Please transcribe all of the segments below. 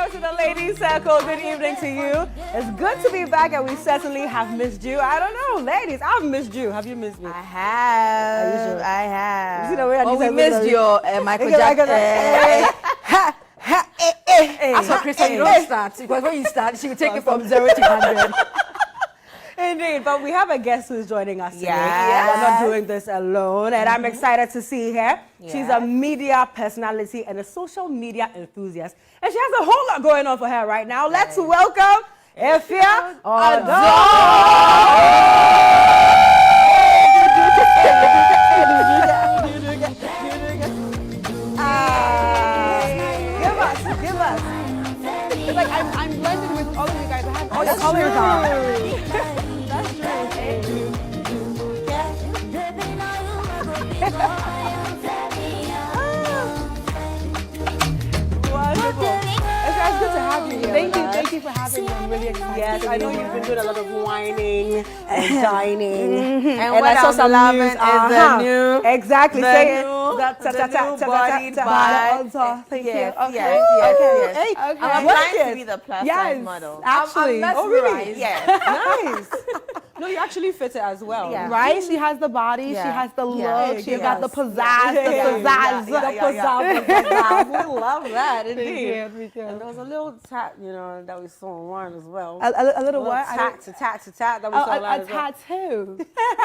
welcome to the Ladies Circle. Good evening to you. It's good to be back, and we certainly have missed you. I don't know, ladies, I've missed you. Have you missed me? I have. Are you sure? I have. You see the way we missed your Michael Jackson. That's what Crystal, you don't start. Because when you start, she will take it from 0 to 100. Indeed, but we have a guest who's joining us today. Yes. We're not doing this alone, and I'm excited to see her. Yes. She's a media personality and a social media enthusiast, and she has a whole lot going on for her right now. Let's welcome Efia Give us. It's like I'm blended with all of you guys. I have all your colors on. That's true. Wonderful. It's good to have you here. Thank you for having me. I'm really excited. Yes, I know you've been doing a lot of whining and dining. And what I saw some loving is the new, exactly. the Say new, it. the new bodied by. Thank you. Yes. Okay. I'm applying to be the plus size model. Actually, I'm really? Yes. Nice. No, you actually fit it as well. Yeah. Right? She has the body, she has the look, she got the pizzazz, the pizzazz. The pizzazz. We love that, indeed. Me too. And there was a little tat, that we saw on one as well. A little what? Tat that we saw A as well. tattoo.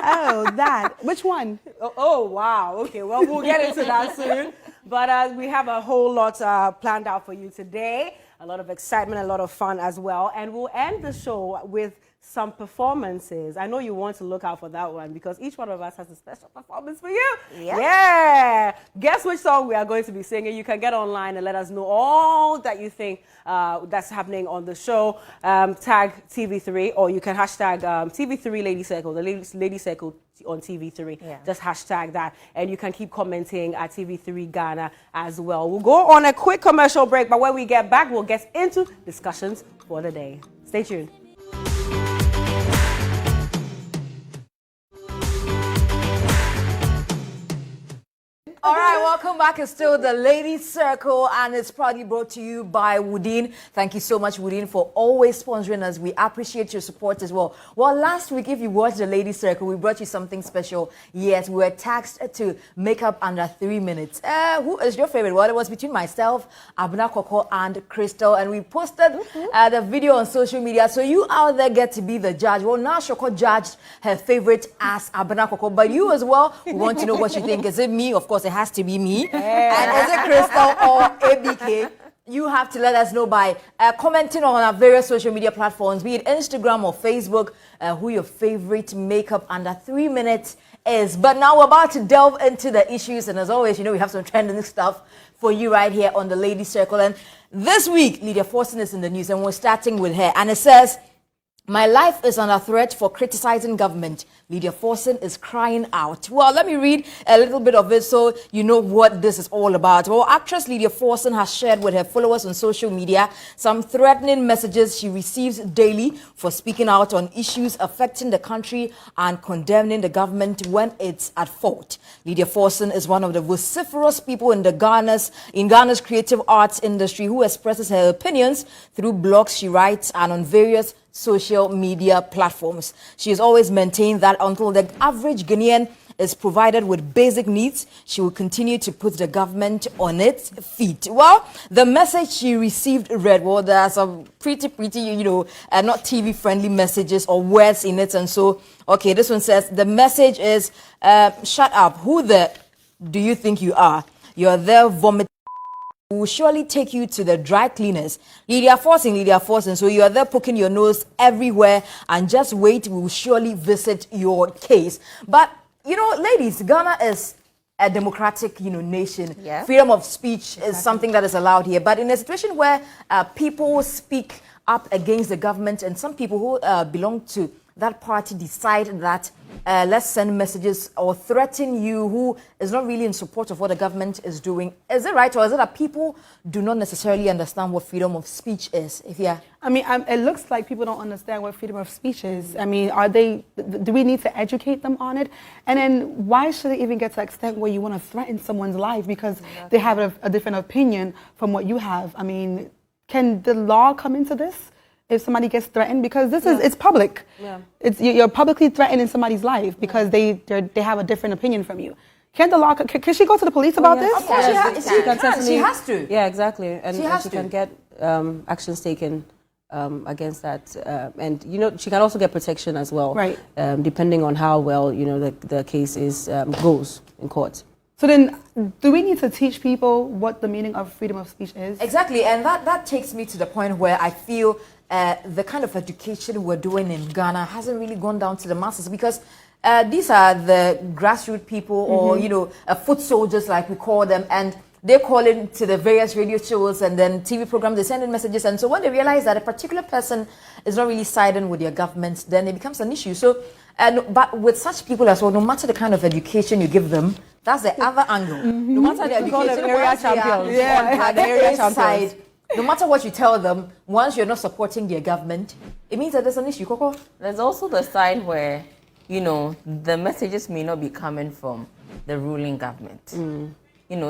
Oh, that. Which one? Oh, wow. Okay, well, we'll get into that soon. But we have a whole lot planned out for you today. A lot of excitement, a lot of fun as well. And we'll end the show with some performances. I know you want to look out for that one because each one of us has a special performance for you. Yeah. Guess which song we are going to be singing. You can get online and let us know all that you think that's happening on the show. Tag TV3, or you can hashtag TV3 Lady Circle, the Lady Circle on TV3. Yeah. Just hashtag that, and you can keep commenting at TV3 Ghana as well. We'll go on a quick commercial break, but when we get back, we'll get into discussions for the day. Stay tuned. All right, welcome back. It's still the Ladies Circle, and it's proudly brought to you by Woodin. Thank you so much, Woodin, for always sponsoring us. We appreciate your support as well. Well, last week, if you watched the Ladies Circle, we brought you something special. Yes, we were tasked to make up under 3 minutes. Who is your favorite? Well, it was between myself, Abna Koko, and Crystal, and we posted the video on social media. So you out there get to be the judge. Well, now Shoko judged her favorite as Abna Koko, but you as well, we want to know what you think. Is it me? Of course, it has to be me. And is it Crystal or ABK? You have to let us know by commenting on our various social media platforms, be it Instagram or Facebook, who your favorite makeup under 3 minutes is. But now we're about to delve into the issues, and as always, we have some trending stuff for you right here on the Lady Circle. And this week, Lydia Forson is in the news, and we're starting with her. And it says, "My life is under threat for criticizing government. Lydia Forson is crying out." Well, let me read a little bit of it so you know what this is all about. Well, actress Lydia Forson has shared with her followers on social media some threatening messages she receives daily for speaking out on issues affecting the country and condemning the government when it's at fault. Lydia Forson is one of the vociferous people in Ghana's creative arts industry who expresses her opinions through blogs she writes and on various social media platforms. She has always maintained that until the average Ghanaian is provided with basic needs, she will continue to put the government on its feet. Well, the message she received read, well, there are some pretty, not TV-friendly messages or words in it. And so, okay, this one says, the message is, shut up. Who do you think you are? You're there vomiting. We will surely take you to the dry cleaners. Lydia Forson. So you are there poking your nose everywhere, and just wait, we will surely visit your case. But, ladies, Ghana is a democratic, nation. Yeah. Freedom of speech is something that is allowed here. But in a situation where people speak up against the government, and some people who belong to that party decide that let's send messages or threaten you who is not really in support of what the government is doing. Is it right, or is it that people do not necessarily understand what freedom of speech is? It looks like people don't understand what freedom of speech is. Do we need to educate them on it? And then why should it even get to the extent where you want to threaten someone's life because they have a different opinion from what you have? can the law come into this if somebody gets threatened? Because this is it's public. Yeah. You're publicly threatening somebody's life because they have a different opinion from you. Can't the law? Can she go to the police about this? Of course, she has to. Yeah, exactly, and she can get actions taken against that, and she can also get protection as well, right? Depending on how well the case goes in court. So then, do we need to teach people what the meaning of freedom of speech is? Exactly, and that takes me to the point where I feel the kind of education we're doing in Ghana hasn't really gone down to the masses, because these are the grassroots people, or foot soldiers like we call them, and they call in to the various radio shows and then TV programs. They send in messages, and so when they realize that a particular person is not really siding with their government, then it becomes an issue. So, but with such people as well, no matter the kind of education you give them, that's the other angle. No matter the education, area champions. On the area side, no matter what you tell them, once you're not supporting their government, it means that there's an issue. Coco? There's also the side where, the messages may not be coming from the ruling government.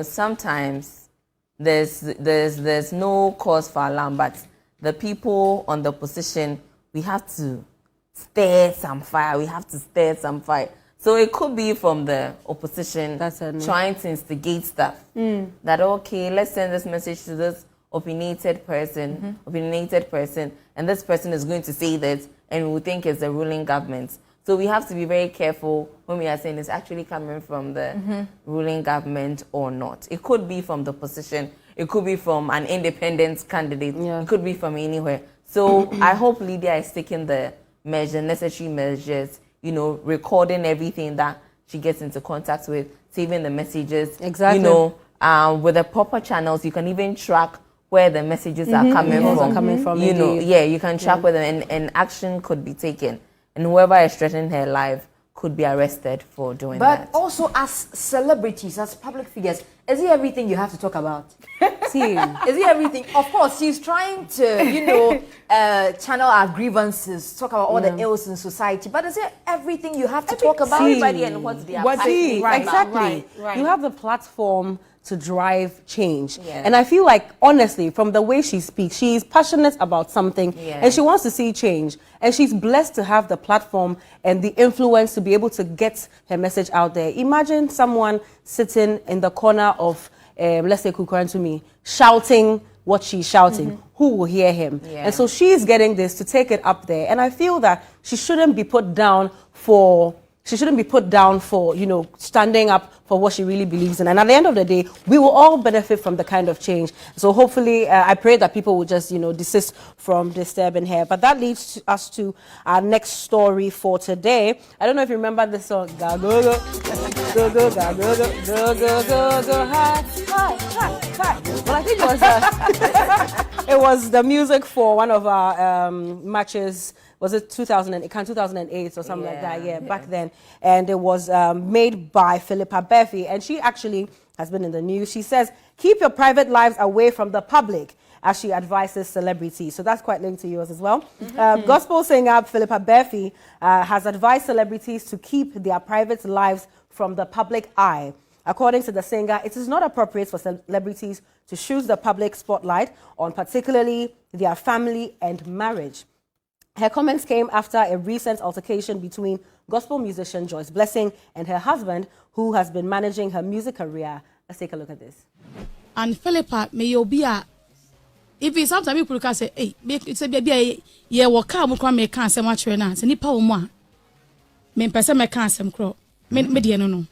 Sometimes there's no cause for alarm, but the people on the opposition, we have to stir some fire. We have to stir some fire. So it could be from the opposition trying to instigate stuff. That, okay, let's send this message to this opinionated person, and this person is going to say this, and we think it's the ruling government. So we have to be very careful when we are saying it's actually coming from the ruling government or not. It could be from the opposition. It could be from an independent candidate. It could be from anywhere. So I hope Lydia is taking the necessary measures, recording everything that she gets into contact with, saving the messages. Exactly. With the proper channels, you can even track where the messages are coming from. You can track where them, and action could be taken. And whoever is threatening her life could be arrested for doing that. But also, as celebrities, as public figures, is it everything you have to talk about? See, is it everything? Of course, she's trying to, channel our grievances, talk about all the ills in society. But is it everything you have to talk about? Everybody and what they are exactly. Right. You have the platform to drive change. Yeah. And I feel like, honestly, from the way she speaks, she's passionate about something and she wants to see change. And she's blessed to have the platform and the influence to be able to get her message out there. Imagine someone sitting in the corner of, let's say, Kukurantumi, shouting what she's shouting. Who will hear him? And so she's getting this to take it up there. And I feel that she shouldn't be put down for standing up for what she really believes in. And at the end of the day, we will all benefit from the kind of change. So hopefully, I pray that people will just, desist from disturbing her. But that leads us to our next story for today. I don't know if you remember this song. Go, go, go, go, go, go, go, go, go, go, go, high, high, high. Well, I think it was the music for one of our matches. Was it 2008 or something like that? Back then. And it was made by Philippa Beffy. And she actually has been in the news. She says, keep your private lives away from the public, as she advises celebrities. So that's quite linked to yours as well. Gospel singer Philippa Beffy has advised celebrities to keep their private lives from the public eye. According to the singer, it is not appropriate for celebrities to choose the public spotlight on particularly their family and marriage. Her comments came after a recent altercation between gospel musician Joyce Blessing and her husband, who has been managing her music career. Let's take a look at this. And Philippa, may you be a... If sometimes people can say, hey, it's a baby, yeah, what car will come make cancer much right now. Any power more. Me person me cancer crow. Me no.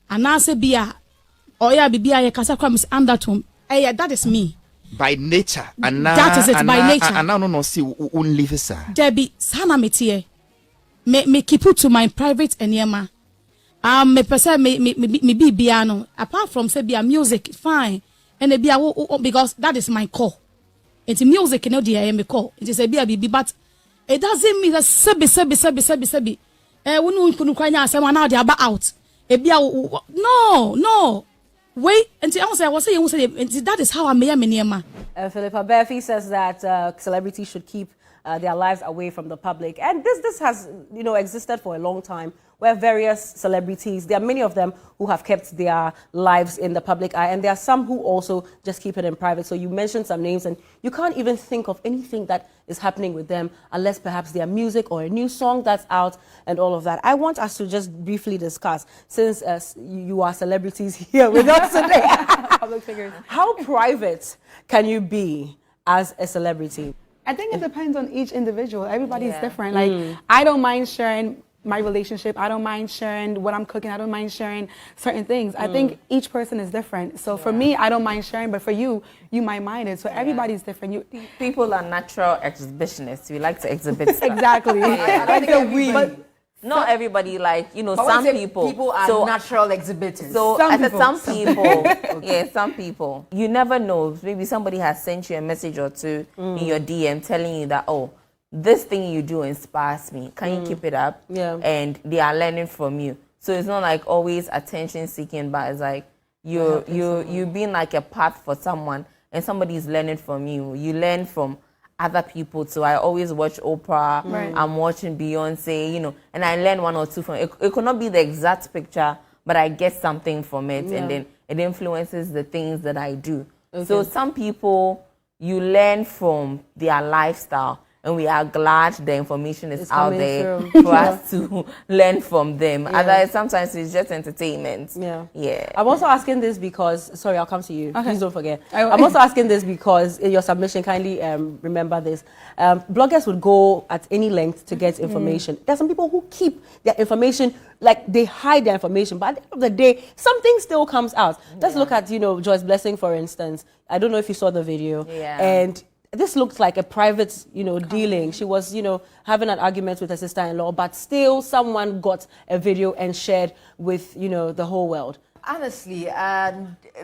And now say be a... Or yeah, be a casa crumbs under tom. Hey, that is me. By nature, and that is it by nature. And now no see only this. Debbie, sana metie. Me keep it to my private enyema. Me person me be piano. Apart from say be a music, fine. And be a because that is my core. It's music, no dear me core. It is a be but it doesn't mean that sebi. Wunu kunu kwanya say one now they are out. No. Wait until I was saying that is how I may Philippa Beffy says that celebrities should keep their lives away from the public. And this has, existed for a long time, where various celebrities, there are many of them who have kept their lives in the public eye, and there are some who also just keep it in private. So you mentioned some names, and you can't even think of anything that is happening with them unless perhaps their music or a new song that's out and all of that. I want us to just briefly discuss, since you are celebrities here with us today, Public figures. how private can you be as a celebrity? I think it depends on each individual. Everybody's different. Like, I don't mind sharing my relationship. I don't mind sharing what I'm cooking. I don't mind sharing certain things. I think each person is different. So for me, I don't mind sharing, but for you, you might mind it. So everybody's different. People are natural exhibitionists. We like to exhibit stuff. Exactly. Like the we. Not everybody, like, But some when you say people. people are so, natural exhibitors. So Some I said people. some people, yeah, some people. You never know. Maybe somebody has sent you a message or two in your DM telling you that, oh, this thing you do inspires me. Can you keep it up? Yeah. And they are learning from you. So it's not like always attention seeking, but it's like you being like a path for someone, and somebody's learning from you. You learn from other people too. I always watch Oprah. Right. I'm watching Beyonce, and I learn one or two from it. It could not be the exact picture, but I get something from it, and then it influences the things that I do. So some people, you learn from their lifestyle, and we are glad the information is out coming there through. for us to learn from them. Otherwise, sometimes it's just entertainment. Yeah. I'm also asking this because, sorry, I'll come to you. Okay. Please don't forget. I will. I'm also asking this because in your submission, kindly remember this. Bloggers would go at any length to get information. There are some people who keep their information, like they hide their information, but at the end of the day, something still comes out. Let's look at, Joyce Blessing, for instance. I don't know if you saw the video. Yeah. And this looked like a private, dealing. She was, having an argument with her sister-in-law, but still someone got a video and shared with, the whole world. Honestly,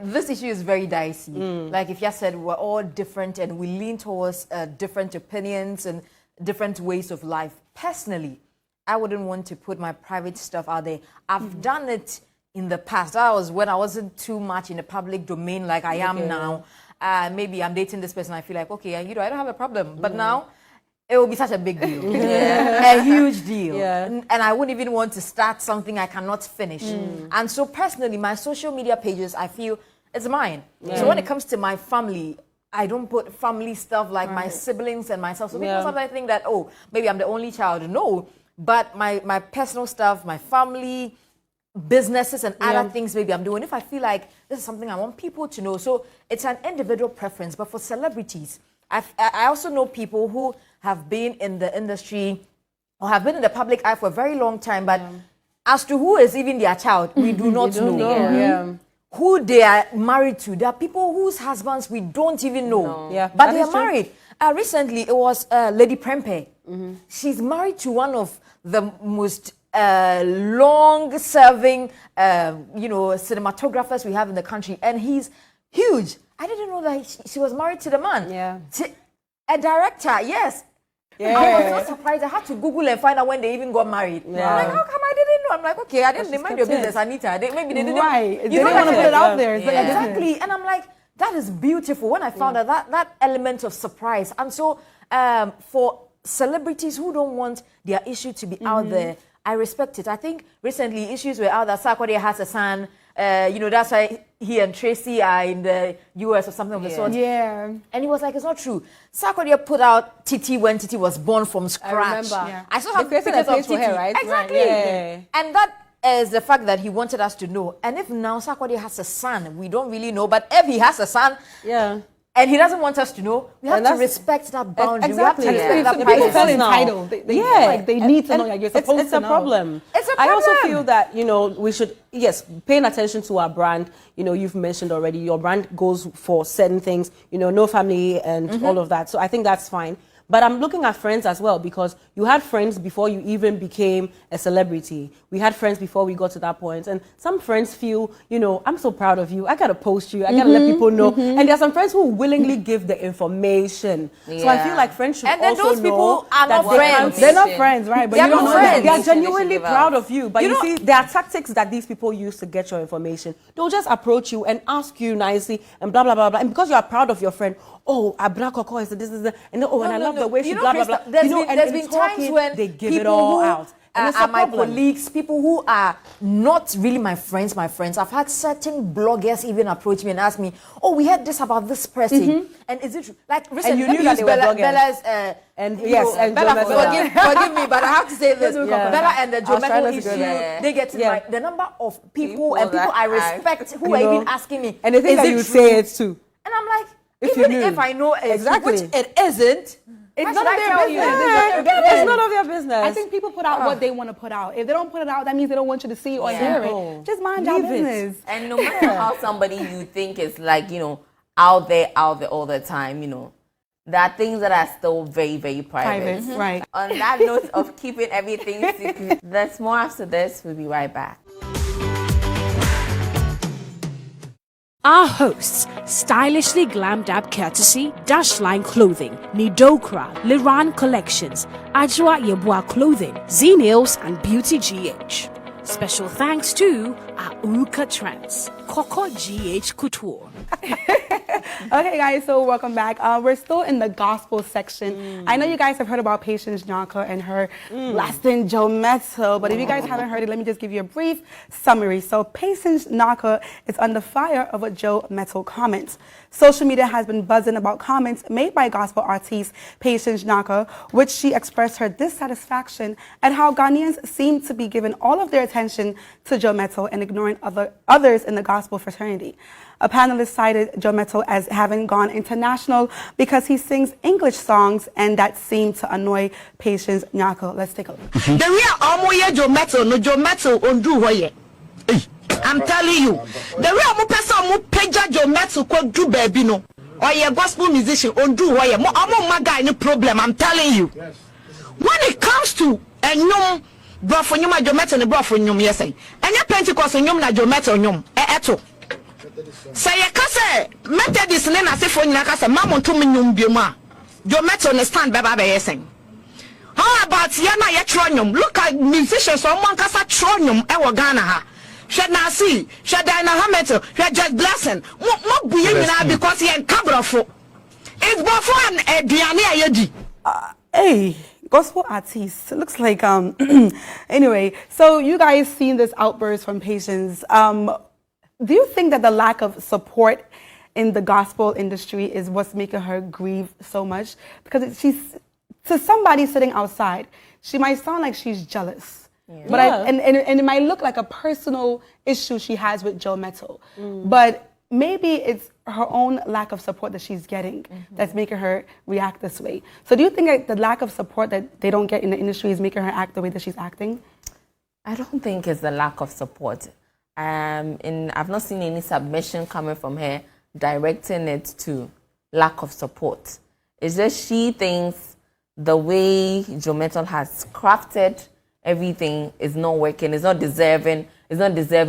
this issue is very dicey. Like if you said, we're all different and we lean towards different opinions and different ways of life. Personally, I wouldn't want to put my private stuff out there. I've done it in the past. That was when I wasn't too much in the public domain like I am now. Maybe I'm dating this person, I feel like, okay, I don't have a problem. But now, it will be such a big deal. A huge deal. And I wouldn't even want to start something I cannot finish. And so personally, my social media pages, I feel, it's mine. So when it comes to my family, I don't put family stuff like my siblings and myself. So people sometimes think that, oh, maybe I'm the only child. No. But my personal stuff, my family, businesses and other things maybe I'm doing, if I feel like this is something I want people to know. So it's an individual preference. But for celebrities, I also know people who have been in the industry or have been in the public eye for a very long time, but as to who is even their child, we do not know. Who they are married to. There are people whose husbands we don't even know. But they are married. Recently, it was Lady Prempe. She's married to one of the most long-serving, cinematographers we have in the country, and he's huge. I didn't know that she was married to the man. A director, yes. I was so surprised. I had to Google and find out when they even got married. I'm like, how come I didn't know? I'm like, okay, I didn't mind your business, Anita. Maybe they didn't. Right. You They didn't want to put it out there. It's like a business. exactly. And I'm like, that is beautiful. When I found out that element of surprise. And so for celebrities who don't want their issue to be out there, I respect it. I think recently issues were out that Sarkodie has a son. That's why he and Tracy are in the US or something of the sort. And he was like, it's not true. Sarkodie put out Titi when Titi was born from scratch. I remember. I still have created pictures a page of for Titi. her, right? Exactly. And that is the fact that he wanted us to know. And if now Sarkodie has a son, we don't really know. But if he has a son, and he doesn't want us to know, we have to respect that boundary. Exactly. We have to respect that People feel privacy. entitled. They need to know. Like you're supposed It's to a know. problem. It's a I also problem. feel that, we should, paying attention to our brand. You've mentioned already, your brand goes for certain things, no family and all of that. So I think that's fine. But I'm looking at friends as well, because you had friends before you even became a celebrity. We had friends before we got to that point. And some friends feel, I'm so proud of you. I got to post you. I got to let people know. And there are some friends who willingly give the information. So I feel like friends should And then also those know people are that not they friends. can't- They're not friends, right? But They're you don't not know friends. that. they are Information they should genuinely give proud out. of you, but you see, there are tactics that these people use to get your information. They'll just approach you and ask you nicely and blah, blah, blah, blah. And because you are proud of your friend, oh, Abna Koko is this is the, and oh, and I love the way she You know, blah blah blah. Krista, there's You know, been, and there's in been talking, times when they give people it all who out. And it's are a my problem. colleagues, people who are not really my friends. I've had certain bloggers even approach me and ask me, "Oh, we heard this about this person, and is it true?" Like recently, you knew that they were bloggers. Bella's, And you yes, know, and Bella, Joe Mettle. forgive me, but I have to say this: Yeah. Bella and the I Joe was trying Mettle not to go issue, there. they get in Yeah. the number of people People and people that I are- respect who You are know, even asking me, and they think "Is that it you true?" say it too. And I'm like, If you even knew. if I know it, Exactly. which it isn't, It's why none should of I their tell you? business. It's none of your business. I think people put out what they want to put out. If they don't put it out, that means they don't want you to see or hear Simple. it. Just mind your Leave it. business. And no matter how somebody you think is like, out there all the time, there are things that are still very, very private. Private, right. On that note of keeping everything secret, there's more after this. We'll be right back. Our hosts, stylishly glammed up courtesy, Dashline Clothing, Nidokra, Liran Collections, Ajwa Yebua Clothing, Z-Nails and Beauty GH. Special thanks to Auka Trends, Coco GH Couture. Okay, guys, so welcome back. We're still in the gospel section. I know you guys have heard about Patience Nyarko and her lasting Joe Mettle, but if you guys haven't heard it, let me just give you a brief summary. So Patience Nyarko is under fire over Joe Mettle comments. Social media has been buzzing about comments made by gospel artist Patience Nyarko, which she expressed her dissatisfaction at how Ghanaians seem to be giving all of their attention to Joe Mettle and ignoring others in the gospel fraternity. A panelist cited Joe Mettle as having gone international because he sings English songs, and that seemed to annoy Patience Nyarko. Let's take a look. The real Omoye Joe Mettle, no Joe Mettle on do hoye. I'm telling you, the real mo person mo peja Joe Mettle ko do baby no. Or ye gospel musician on do hoye. Mo amo maga any problem. I'm telling you. When it comes to enyum bro for nyum Joe Mettle ne bro for nyum yesay. Enya Pentecost nyum na Joe Mettle nyum. Eto. Say ye kase Methodist ne na sefo nyina kase mamonto nyum biemu a Joe Mettle ne stand beba be yesay. How about yana ye tronyum? Look at musicians someone kasa tronyum e Ghana ha. Should not see, should I know how Mettle, should just blessing. What be you because he ain't cabrafo. It's before and Diana Yedi. Hey, gospel artist. Looks like anyway. So you guys seen this outburst from Patience. Do you think that the lack of support in the gospel industry is what's making her grieve so much? Because she's to somebody sitting outside, she might sound like she's jealous. Yeah. But and it might look like a personal issue she has with Joe Mettle. But maybe it's her own lack of support that she's getting that's making her react this way. So do you think that the lack of support that they don't get in the industry is making her act the way that she's acting? I don't think it's the lack of support. I've not seen any submission coming from her directing it to lack of support. It's just she thinks the way Joe Mettle has crafted everything is not working, it's not deserving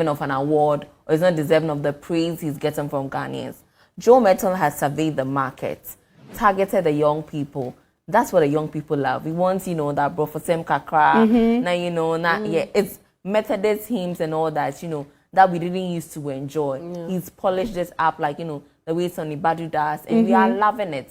of an award, or it's not deserving of the praise he's getting from Ghanaians. Joe Mettle has surveyed the market, targeted the young people. That's what the young people love. We want, that bro for Sem Kakra, it's Methodist hymns and all that, that we didn't used to enjoy. He's polished this up like, the way Sonny Badu does, and we are loving it.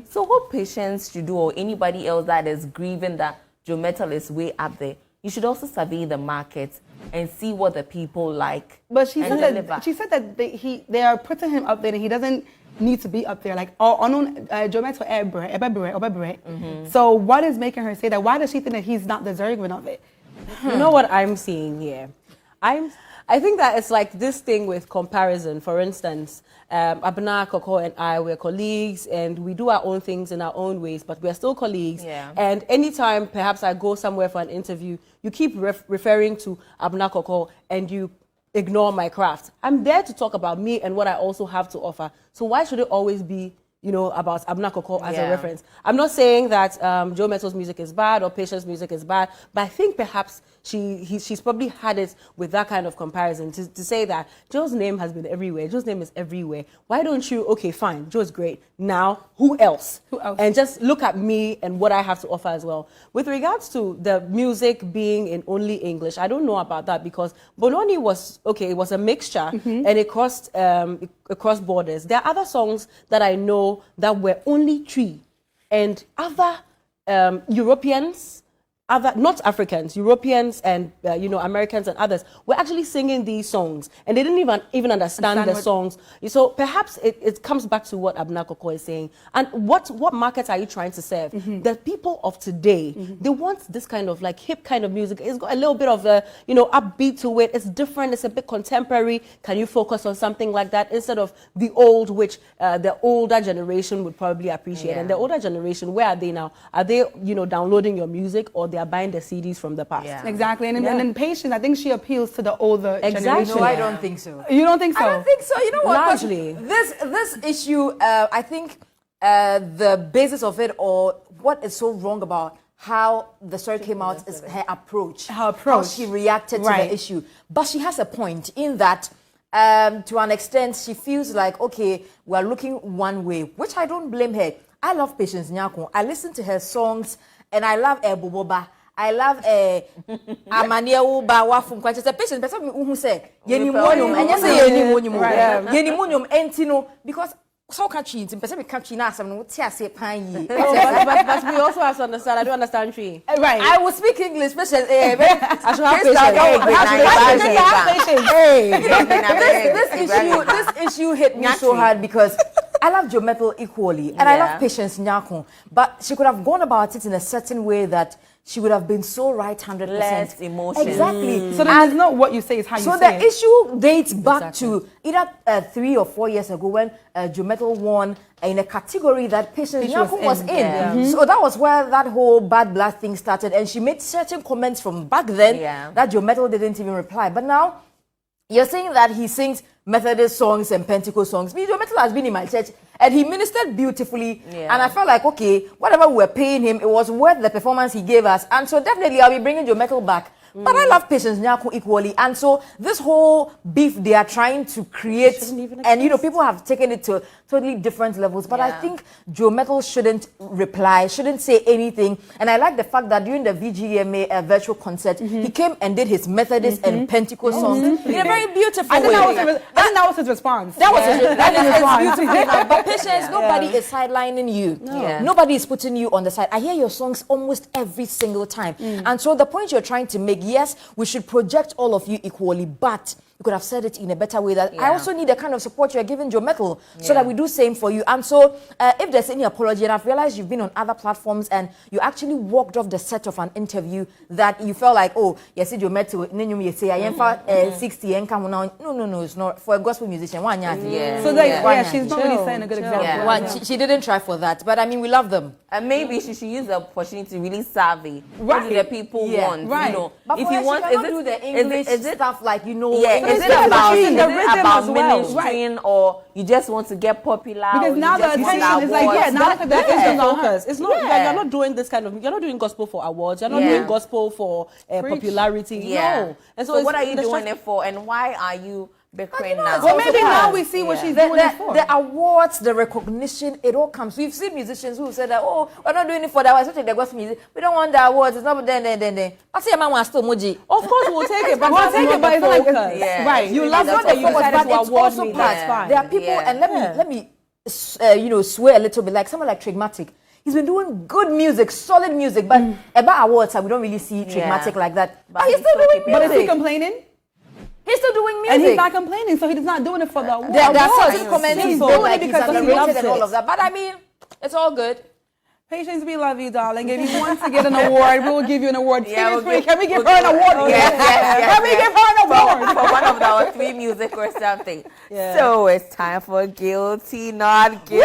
So what Patience should do, or anybody else that is grieving that Joe Mettle is way up there, you should also survey the market and see what the people like. But she said that they are putting him up there and he doesn't need to be up there. Like Joe Mettle, So what is making her say that? Why does she think that he's not deserving of it? You know what I'm seeing here? I think that it's like this thing with comparison. For instance, Abna, Koko, and I, we're colleagues, and we do our own things in our own ways, but we're still colleagues. Yeah. And anytime, perhaps I go somewhere for an interview, you keep referring to Abna, Koko, and you ignore my craft. I'm there to talk about me and what I also have to offer. So why should it always be, about Abna Koko as a reference? I'm not saying that Joe Mettle's music is bad or Patience's music is bad, but I think perhaps she's probably had it with that kind of comparison to say that Joe's name has been everywhere. Joe's name is everywhere. Why don't you, okay, fine, Joe's great. Now, who else? Who else? And just look at me and what I have to offer as well. With regards to the music being in only English, I don't know about that because Bononi it was a mixture and it crossed borders. There are other songs that I know know that we're only 3, and other Europeans, not Africans, Europeans and Americans and others were actually singing these songs, and they didn't even understand the songs. So perhaps it comes back to what Abna Koko is saying. And what market are you trying to serve? The people of today, they want this kind of like hip kind of music. It's got a little bit of a upbeat to it. It's different. It's a bit contemporary. Can you focus on something like that instead of the old, which the older generation would probably appreciate? And the older generation, where are they now? Are they downloading your music, or they are buying the CDs from the past? Exactly. And then Patience, I think she appeals to the older generation. No, I don't think so. You don't think so? I don't think so. You know what? Largely. This issue, I think the basis of it, or what is so wrong about how the story came out, is her approach. How she reacted to the issue. But she has a point in that, to an extent, she feels like, okay, we're looking one way, which I don't blame her. I love Patience Nyarko. I listen to her songs, and I love Boboba. I love Amania Uba Wafum Quantas. A patient, but who say Yenimonium, and yes, Yenimonium, Entino, because so catchy, in Pacific country, Nasam, would say pine. But we also have to understand, I don't understand tree. Right. I will speak English, especially. I should have This issue hit me so hard because I love Joe Mettle equally, and I love Patience Nyarko, but she could have gone about it in a certain way that she would have been so right 100%. Less emotion. Exactly. So then it's not what you say, is how you say it. So the issue dates back to either 3 or 4 years ago when Joe Mettle won in a category that Patience Nyarko was in. So that was where that whole bad blood thing started, and she made certain comments from back then that Joe Mettle didn't even reply. But now you're saying that he sings Methodist songs and Pentecost songs. Joe Mettle has been in my church, and he ministered beautifully. And I felt like, okay, whatever we were paying him, it was worth the performance he gave us. And so definitely I'll be bringing Joe Mettle back. But I love Patience Nyarko equally. And so this whole beef they are trying to create, and people have taken it to totally different levels. But I think Joe Mettle shouldn't reply, shouldn't say anything. And I like the fact that during the VGMA virtual concert, he came and did his Methodist and Pentecost songs in a very beautiful way. I think that was his response. That was his response. But Patience, nobody is sidelining you. Nobody is putting you on the side. I hear your songs almost every single time. And so the point you're trying to make, yes, we should project all of you equally, but you could have said it in a better way that I also need the kind of support you're giving Joe Mettle so that we do same for you. And so if there's any apology, and I've realized you've been on other platforms and you actually walked off the set of an interview that you felt like, oh, yes, Joe Mettle, you say I am 60 and come on. No, it's not for a gospel musician. So she's not really saying a good example. She didn't try for that, but I mean, we love them. And maybe she should use the opportunity to really savvy what do the people want. Right. But if you want, do the English stuff like is it about ministering, or you just want to get popular? Because now the attention is like, now the attention focus. It's not you're not doing this kind of. You're not doing gospel for awards. You're not doing gospel for popularity. No. And so what are you doing it for? And why are you bickering now? Well, maybe now we see what she's doing it for. The awards, the recognition, it all comes. We've seen musicians who said that, oh, we're not doing it for the awards. The gospel music. We don't want the awards. It's not then. I say, man, we're still moji. Of course, we'll take it, but we'll take it. But it's not like right. You love it, you decided to award me. That's fine. There are people, and let me swear a little bit, like someone like Trigmatic. He's been doing good music, solid music, but about awards, we don't really see Trigmatic like that. But he's still doing music. But is he complaining? He's still doing music. And he's not complaining, so he's not doing it for the award. There are certain comments he's doing it because he loves it and all of that. But I mean, it's all good. Patience, we love you, darling. If you want to get an award, we will give you an award. Can we give her an award? Can we give her an award? For one of our 3 music or something. So it's time for Guilty, Not Guilty.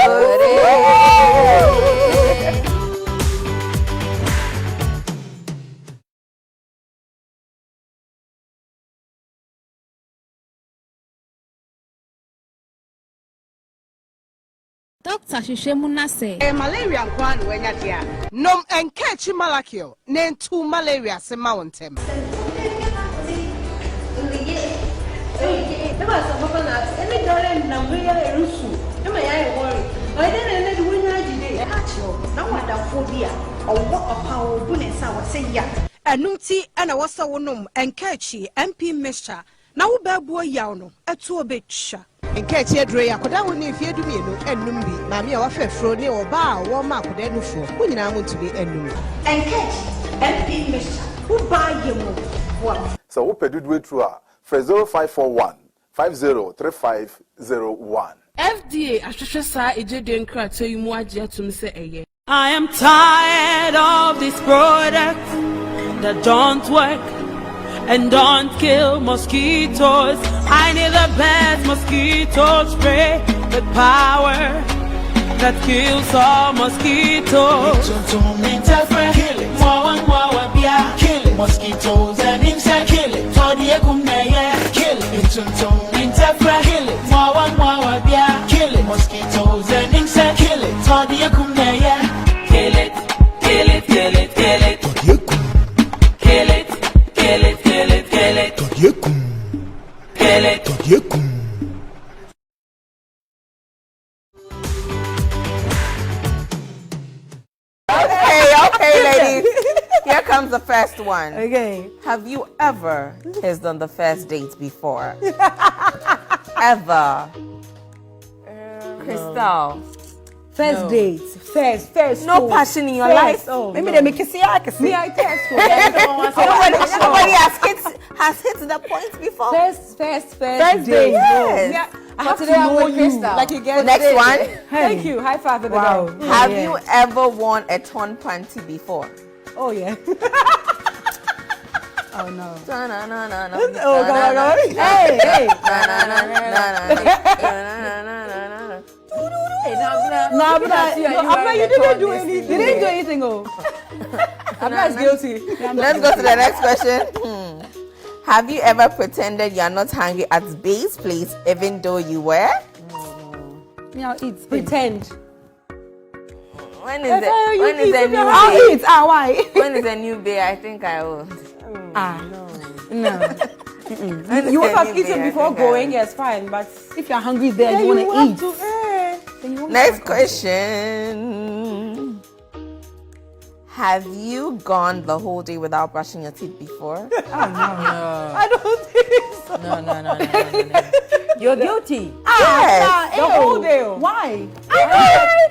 Dr. Shishemuna say, malaria kwan wenya dia. Nom enkechi malakio, nentu malaria se mauntem. Enumti ana wasa wonom enkechi MP mixture na wo babuo yaw no etu obetwa. Nkechi aduro ya koda woni efie du mienu ennum bi. Maami a wafa fro ne oba a wo ma koda nu fo. Wo nyina mo ntumi ennum. Nkechi MP Mr. Who buy you what? So who paid way through for 0541 503501. FDA ahwehwɛ saa ejede nkrato yi mu agye atum sɛ ɛyɛ. I am tired of these products that don't work and don't kill mosquitoes. I need the best mosquito spray with power that kills all mosquitoes. Kill it, kill it, mosquitoes and insect, kill it, kill it, kill it, kill it, mosquitoes and insect, kill it, kill it, kill it, kill it, kill it, kill it, kill it, kill it, kill it, kill it, kill it. Okay, ladies. Here comes the first one. Okay. Have you ever kissed on the first date before? Ever? Crystal. First date. First. No passion in your life. Oh, Maybe they make you see I can see. Me, I test. Nobody has hit the point before. First date. date. Yes. Yeah, I have to today I'm know with you. Crystal. Like you get Next one. Thank you. High five to the guy. Have you ever worn a torn panty before? Oh yeah. Oh no. Oh God. Hey. No, you didn't do anything. You didn't do anything. Oh. I'm not guilty. Let's go to the next question. Have you ever pretended you're not hungry at base place even though you were? Me, I'll eat. Pretend. When is the new day? I'll eat. Why? When is the new day? I think I will. No. You would have eaten before going. Yes, fine. But If you're hungry there, you want to eat. Next question. Have you gone the whole day without brushing your teeth before? I don't think so. No. You're guilty. Yes. The whole day. Why?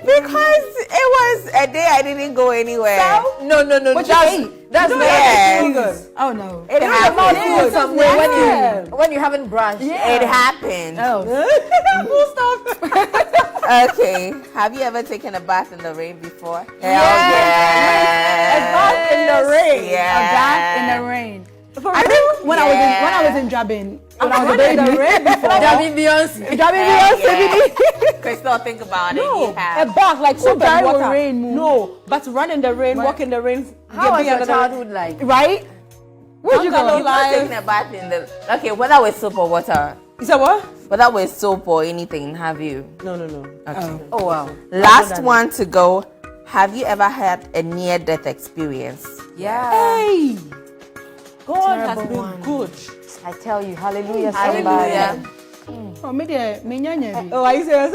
Because it was a day I didn't go anywhere. No. What you ate? That's Yes. Oh no. It happened. somewhere when you haven't brushed. It happened. Full stop. Okay. Have you ever taken a bath in the rain before? Hell yeah. A bath in the rain. Yeah. A bath in the rain. I think When I was in Jabin, when I was a in the baby. rain before. Crystal, think about it. No, You a have. bath like soap dry and with water. rain, move. No, but run in the rain, walk in the rain. How was your another- childhood like? Right? Where'd you You've go? not taken a bath in the. Okay, whether with soap or water. You said what? Whether with soap or anything, have you? No. Okay. Oh wow. Last one to go. Have you ever had a near-death experience? Yeah. Hey, God has been good. I tell you, hallelujah. Hallelujah. Oh, me there, me nyanya. Oh, are you serious?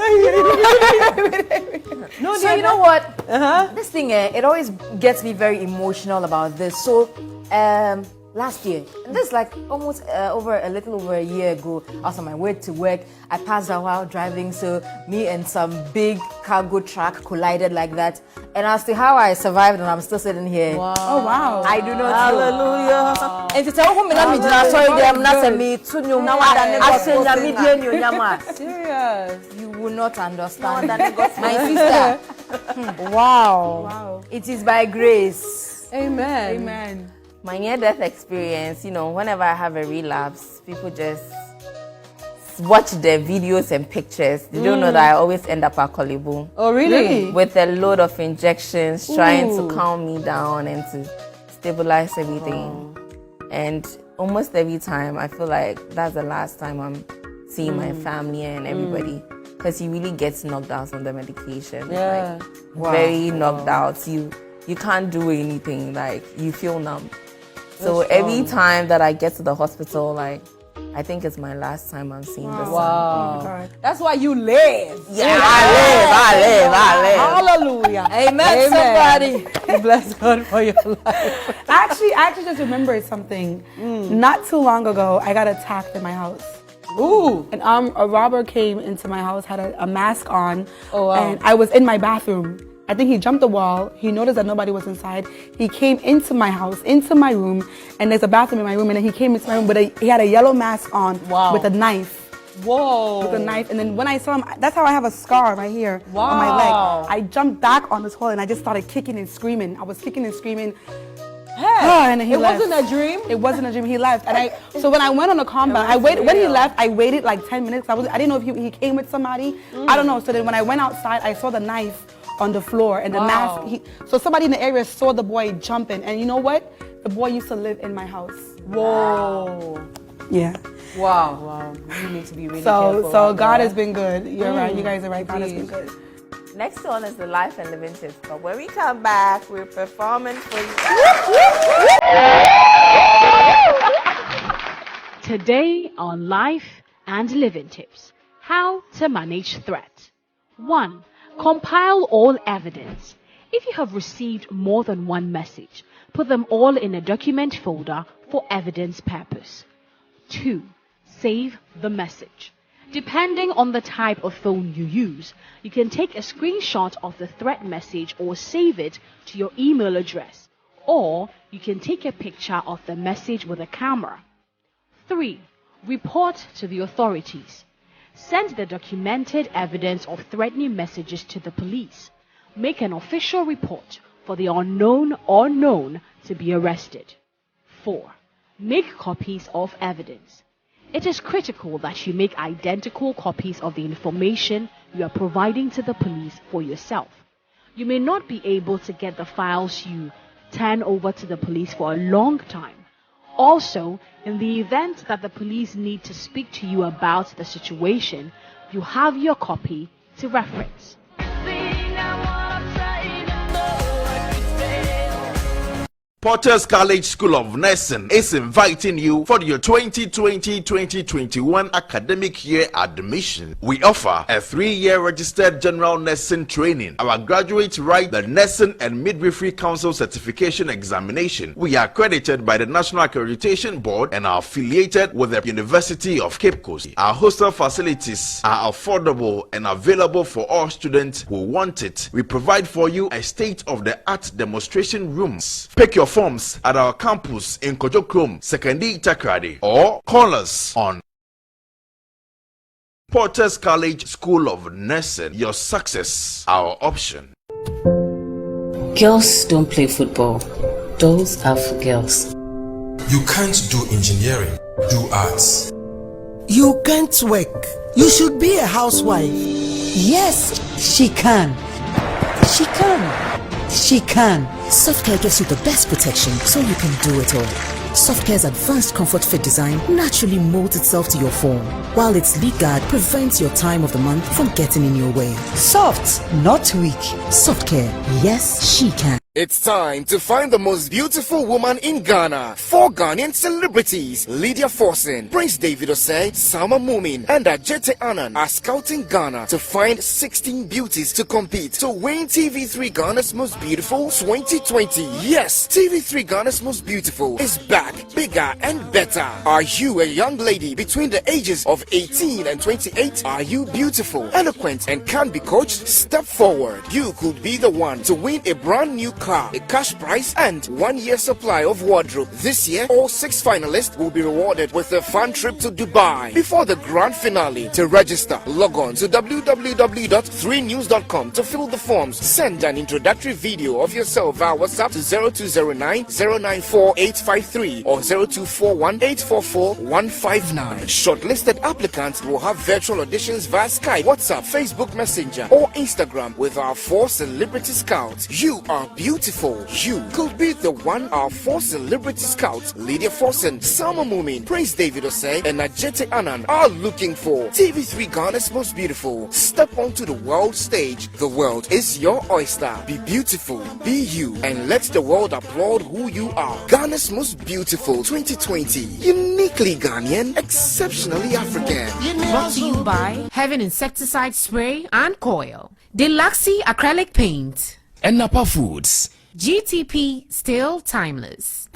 No, so you know what? Uh-huh. This thing, it always gets me very emotional about this. So, last year, and this is like almost a little over a year ago, I was on my way to work. I passed out while driving, so me and some big cargo truck collided like that. And as to how I survived, and I'm still sitting here. Wow. Oh wow. I do not Hallelujah. know. And to tell me that Serious. you will not understand. My sister, Wow. it is by grace. Amen. Amen. My near-death experience, whenever I have a relapse, people just watch the videos and pictures. They don't know that I always end up at Kolibu Oh, really? with a load of injections, trying to calm me down and to stabilize everything. And almost every time, I feel like that's the last time I'm seeing my family and everybody. Because you really get knocked out on the medication. Yeah. Like, very knocked out. You can't do anything. Like, you feel numb. So every time that I get to the hospital, like, I think it's my last time I'm seeing the sun. Wow. That's why you live. Yeah, I live. Hallelujah. Amen. Somebody. We bless God for your life. I actually just remembered something. Not too long ago, I got attacked in my house. Ooh. And a robber came into my house, had a mask on. Oh, wow. And I was in my bathroom. I think he jumped the wall. He noticed that nobody was inside. He came into my house, into my room, and there's a bathroom in my room. And then he came into my room, but he had a yellow mask on with a knife. Whoa. With a knife. And then when I saw him, that's how I have a scar right here on my leg. I jumped back on this hole and I just started kicking and screaming. I was kicking and screaming. Hey, and he it left. wasn't a dream? It wasn't a dream. He left. And so when I went on the compound, I waited. When he left, I waited like 10 minutes. I didn't know if he came with somebody. I don't know. So then when I went outside, I saw the knife on the floor and the mask. So somebody in the area saw the boy jumping. And you know what? The boy used to live in my house. Whoa. Yeah. Wow. You need to be really careful. So God has been good. You're right. You guys are right. God has been good. Next one is the life and living tips. But when we come back, we're performing for you. Today on Life and Living Tips, how to manage threat. 1. Compile all evidence. If you have received more than one message, put them all in a document folder for evidence purpose. 2. Save the message. Depending on the type of phone you use, you can take a screenshot of the threat message or save it to your email address, or you can take a picture of the message with a camera. 3. Report to the authorities. Send the documented evidence of threatening messages to the police. Make an official report for the unknown or known to be arrested. 4. Make copies of evidence. It is critical that you make identical copies of the information you are providing to the police for yourself. You may not be able to get the files you turn over to the police for a long time. Also, in the event that the police need to speak to you about the situation, you have your copy to reference. Porter's College School of Nursing is inviting you for your 2020-2021 academic year admission. We offer a 3-year registered general nursing training. Our graduates write the Nursing and Midwifery Council Certification Examination. We are accredited by the National Accreditation Board and are affiliated with the University of Cape Coast. Our hostel facilities are affordable and available for all students who want it. We provide for you a state-of-the-art demonstration rooms. Pick your forms at our campus in Kojokrom, Sekondi Takrady, or call us on Porter's College School of Nursing. Your success, our option. Girls don't play football. Those are for girls. You can't do engineering, do arts. You can't work. You should be a housewife. Yes, she can. She can. She can. Softcare gives you the best protection so you can do it all. Softcare's advanced comfort fit design naturally molds itself to your form, while its lead guard prevents your time of the month from getting in your way. Soft, not weak. Softcare, yes, she can. It's time to find the most beautiful woman in Ghana. 4 Ghanaian celebrities, Lydia Forson, Prince David Osei, Sama Mumin, and Ajete Annan are scouting Ghana to find 16 beauties to compete to win TV3 Ghana's Most Beautiful 2020. Yes, TV3 Ghana's Most Beautiful is back, bigger and better. Are you a young lady between the ages of 18 and 28? Are you beautiful, eloquent, and can be coached? Step forward. You could be the one to win a brand new car, a cash prize, and 1-year supply of wardrobe. This year, all 6 finalists will be rewarded with a fun trip to Dubai before the grand finale. To register, log on to www.3news.com to fill the forms. Send an introductory video of yourself via WhatsApp to 0209 094 853 or 0241 844 159. Shortlisted applicants will have virtual auditions via Skype, WhatsApp, Facebook Messenger, or Instagram with our 4 celebrity scouts. You are beautiful. You could be the one our 4 celebrity scouts, Lydia Forson, Sama Mumin, Prince David Osei, and Ajete Annan are looking for. TV3 Ghana's Most Beautiful. Step onto the world stage. The world is your oyster. Be beautiful, be you, and let the world applaud who you are. Ghana's Most Beautiful 2020. Uniquely Ghanaian, exceptionally African. Brought to you by Heaven Insecticide Spray and Coil, Deluxe Acrylic Paint, and Napa Foods. GTP Still Timeless.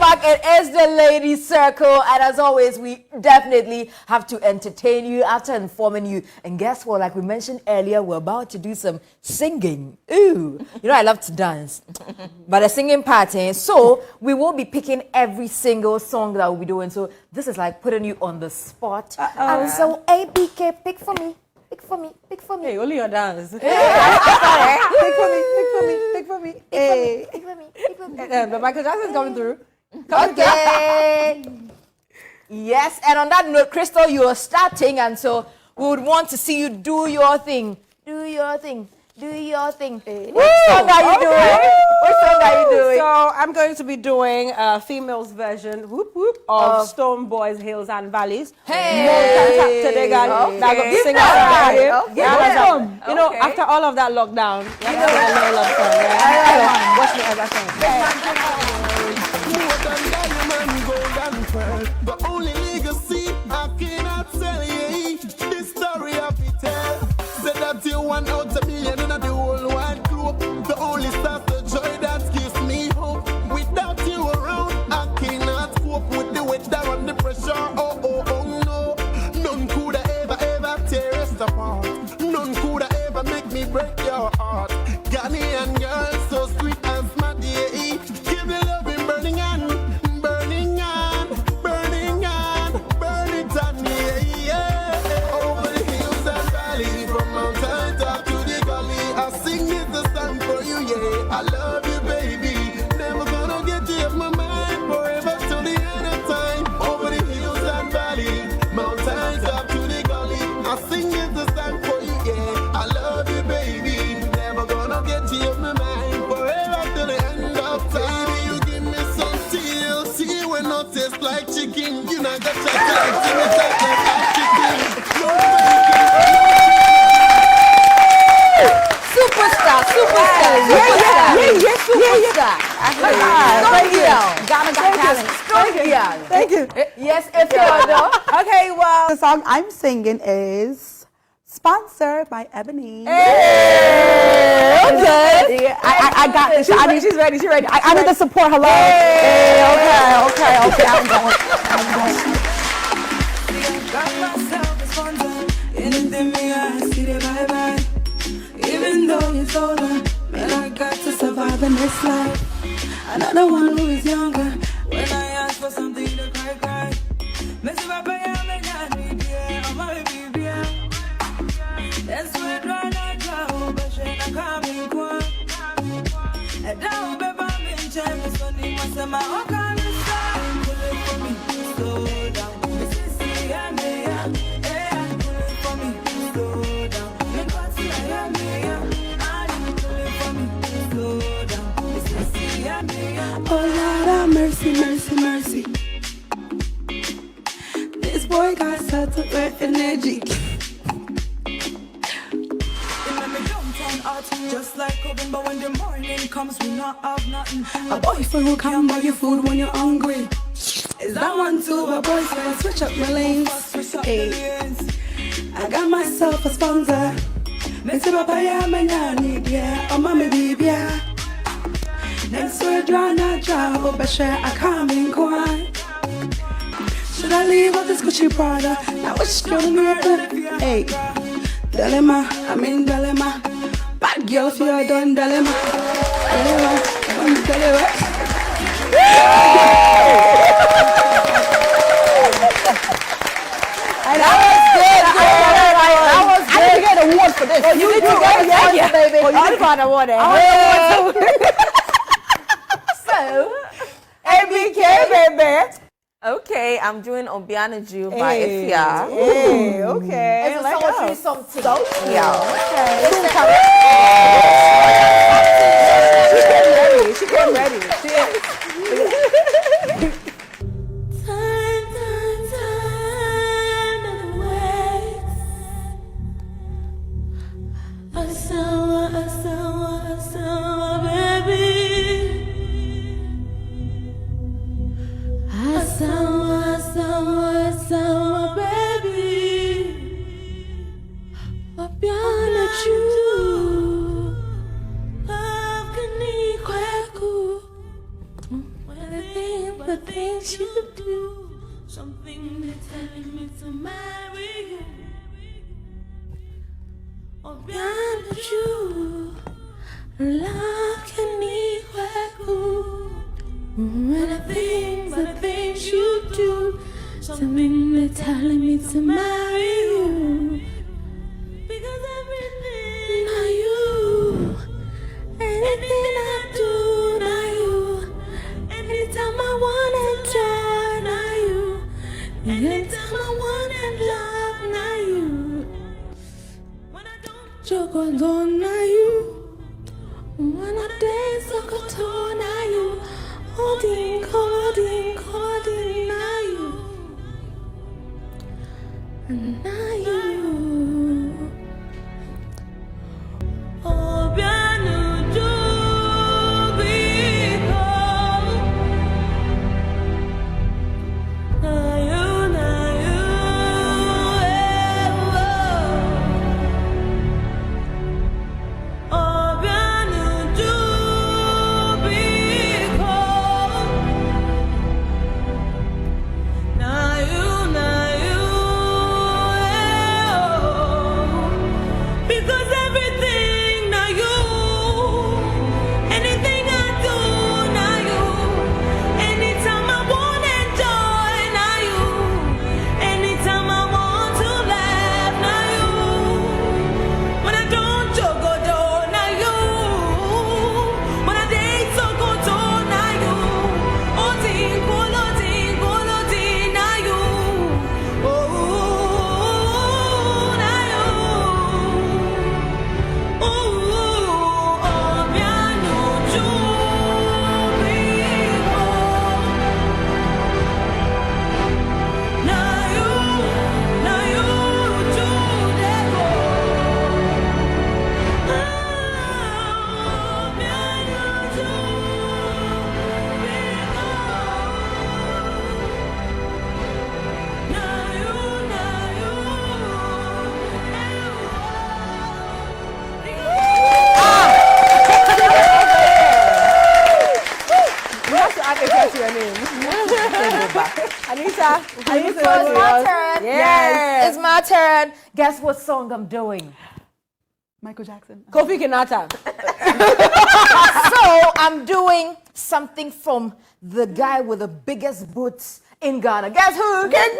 back. It is the Ladies Circle, and as always, we definitely have to entertain you after informing you. And guess what? Like we mentioned earlier, we're about to do some singing. Ooh, you know I love to dance, but a singing party. So we will be picking every single song that we'll be doing. So this is like putting you on the spot. And so ABK, pick for me. Pick for me, pick for me. Hey, only your dance. Pick for me. Hey. Pick for me. But Michael Jackson's coming through. Okay. Yes, and on that note, Crystal, you are starting, and so we would want to see you do your thing. Do your thing. Do your thing. What song are you doing? What song are you doing? So I'm going to be doing a female's version of Stone Boys, Hills and Valleys. Hey! You know, after all of that lockdown, you know, watch me as I sing. The only legacy I cannot tell you. This story I be tell. Said that you 1 out of million in the whole wide globe. The only stars, the joy that gives me hope. Without you around, I cannot cope with the weather and the pressure. Oh, oh, oh, no. None could ever tear us apart. None could ever make me break your heart. Ghanaian girl, so sweet and smart, yeah. Give me love in burning on. I love you, baby. Never gonna get you off my mind. Forever till the end of time. Over the hills and valleys, mountains up to the gully. I sing it the song for you, yeah. I love you, baby. Never gonna get you off my mind. Forever till the end of time. Baby, you give me some TLC when not taste like chicken. You know got chocolate, give me chocolate like chicken. No Superstar. Thank you. Yes, if you're Okay, well, the song I'm singing is sponsored by Ebony. Hey, okay. I got this. She's ready. I need the support. Hello. Hey, okay. I'm going. Anything me I see the bye-bye. Even though it's older, man, I got to survive in this life. Another one who is younger. When I ask for something to cry. Messi Papa, I'm a I'm a baby. That's when I go, but she ain't coming quick. And now, baby, I'm in Champions, so you must have my own kind of style. Pull it for me, slow down. This is the pull it for me, slow down. Oh Lord have mercy. This boy got such a great energy. Just like cooking, but when the morning comes, we not have nothing. A boyfriend who can buy you food when you're hungry. Is that one too? A boyfriend switch up my lanes. Hey. I got myself a sponsor. Messi Papa, yeah, man, I need yeah. Oh, mommy, baby, yeah. Next word, not draw, but sure, I can't be quiet. Should I leave out this Gucci Prada? Now what's going on? Hey, dilemma. Bad girl, if you're done, dilemma. I didn't get an award for this. Oh, you did get an award, baby. Oh, you did get an award. So, ABK, baby. Okay, I'm doing Obianaju by Ifya. Hey, okay. It's a sultry song too. She came ready. things you do, something that's telling me to marry you. Or beyond you, love can equal. But the things you do, something that's telling me to marry you. Because everything now you, anything I do now you, anytime I wanna joy now you, anytime I wanna love now you. Joke on now you, when I dance like a toe now you, holding now you, and now you. Oh, piano do because now you, oh, piano do because now you, because everything now you, anything I do now you, anytime I want enjoy now you, anytime I want to laugh now you, when I don't joke now you, when I date so go now you, oh ting now you, oh now you. You have to add a to your name. Anita, are you So it's my turn. Yes. It's my turn. Guess what song I'm doing? Michael Jackson. Kofi Kinata. So I'm doing something from the guy with the biggest boots in Ghana. Guess who? King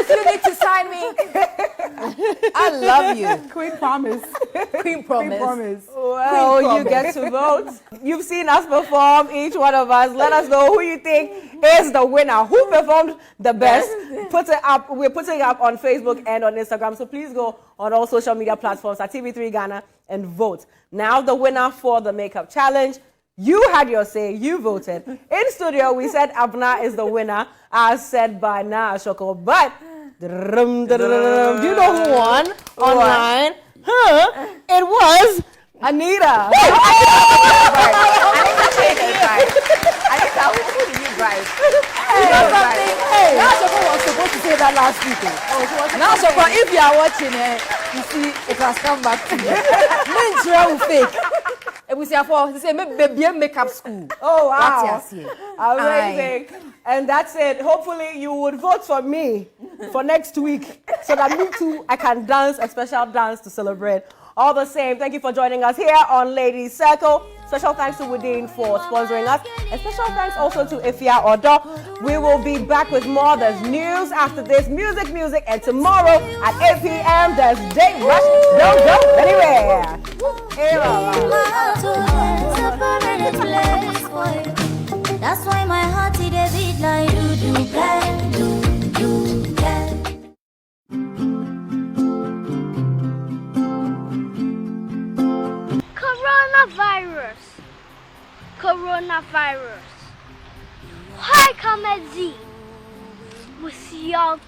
you need to sign me. I love you. Queen promise. Queen promise. Queen promise. Well, you get to vote. You've seen us perform, each one of us. Let us know who you think is the winner. Who performed the best? Put it up. We're putting it up on Facebook and on Instagram. So please go on all social media platforms at TV3 Ghana and vote. Now the winner for the makeup challenge. You had your say. You voted. In studio, we said Abna is the winner, as said by Nyarko. But do you know who won online? Huh? It was Anita. Nyarko was supposed to say that last week. Nyarko, if you are watching it, you see it has come back to you. Men's fake. It was for say baby makeup school. Oh wow! That's Amazing. And that's it. Hopefully you would vote for me for next week, so that me too I can dance a special dance to celebrate. All the same, thank you for joining us here on Ladies Circle. Special thanks to Woodine for sponsoring us. And special thanks also to Ifya Odo. We will be back with more. There's news after this, music, and tomorrow at 8 p.m. there's Date Rush. Don't go anywhere. That's why my heart is a beat like Coronavirus. Why come at Z? Was your